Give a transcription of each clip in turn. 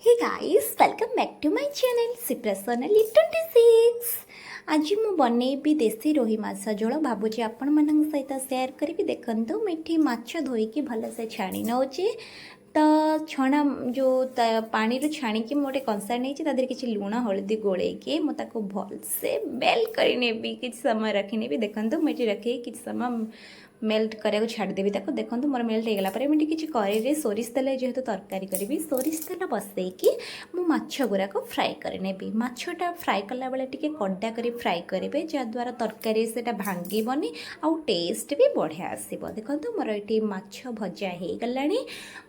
Hey guys welcome back to my channel सिप्रेसनली 26। आज मु बनैबी देसी रोही माछ झोल भावुची आपण मान सहित सेयार करी। देखो मुझे माछ धोईकी भलसे छाणी नौचे। तो छणा जो पानी छाणिकी मोटे कंसा नहीं किसी लुण हलदी गोलैकी मुझे भलसे बेल करी कि समय रखी नेबी। देखो मुझे रखी कि समय मेल्ट करा छाड़देवी। देखो मोर मेल्ट होगा मुझे किसी कड़े सोरिष तेल जेहेतु तरकारी करी सोरिष तेल बसईकी माछ गुराक फ्राए करेबी। माछटा फ्राए कला बेले टिके कड़ा कर फ्राए करेंगे जहाद्वारा तरकारी से भांगीबनी आउ टेस्ट भी बढ़िया आसो। देखो मोर ये माछ भजा हो गला।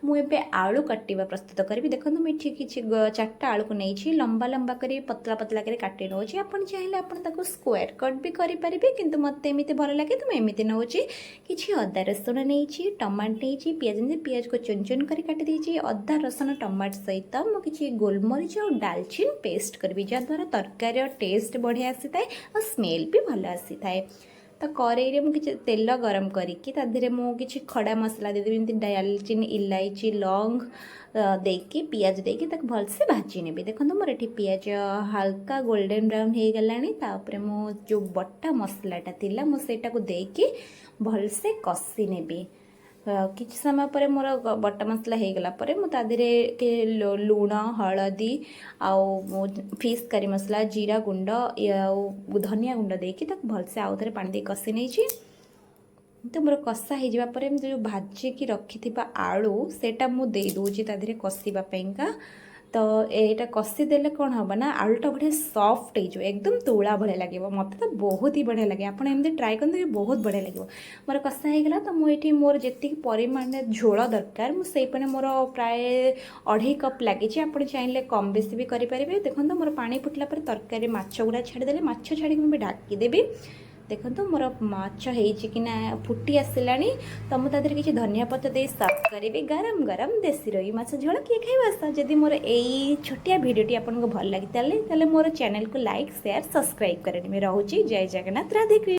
मुझे आलू काटा प्रस्तुत करी। देखो मुझे किसी 4टा आलू को नहीं लंबा लंबा कर पतला पतला कर काटे नौ। आप चाहिए आप स्क्वायर कट भी करेंगे कि मत एमती भल लगे तो मुझे नौ किसी अदा रसुण नहीं टमाट नहीं पियाज को चुन चुन कर काटी अदा रसुण टमाट सहित मुझे गोलमरीच और डालचीन पेस्ट करी जहाद्वारा तरकारी टेस्ट बढ़िया आसी था और स्मेल भी भल आसी था। तो कड़े मुझे तेल गरम करी मुझे खड़ा मसला देदेवी जमी डालचीन इलायची लौंग देकी पियाज देकी भलसे भाजी नेबी। देखो मोर ये पियाज हल्का गोल्डन ब्राउन हो गलापर मो जो बटा मसलाटा थिला मुझेटा को देकी भलसे कषि नेबी। किसी समय पर मोर बटा मसला हो गला मुझे लुण हलदी आउ फिश करी मसला जीरा गुंड धनिया गुंड देकी भलसे आउ थे पानी दे कषि नहीं। तो मोर कषा हो जो भाजिकी रखि आलू सेटा मुझे दूची कषापा। तो यहाँ कषिदेले कौन हम ना आलूटा बढ़िया सफ्ट हो एकदम तुला भाया लगे। मत तो बहुत ही बढ़िया लगे आप ट्राए करते बहुत बढ़िया लगे। मोर कषा होगा तो मुझे मोर जी परिमाण झोल दरकार मुझे मोर प्राय 2.5 कप लगी। आप चाहिए कम बेसी भी करेंगे। देखो मोर पानी फुटला तरकारी माछ गुड़ा छाड़देले माछ छाड़ी मुझे ढाकीदेवी। देखो मोर माछ होना फुटी आसला तो मुझे किसी धनिया पत्र दे सर्व करी गरम गरम देसी रोही माछ झोल किए खाइबा। जदि मोर यही छोटिया भिडियोटी आपको भल लगी मोर चैनल को लाइक शेयर सब्सक्राइब करें। रोचे जय जगन्नाथ राधे कृष्ण।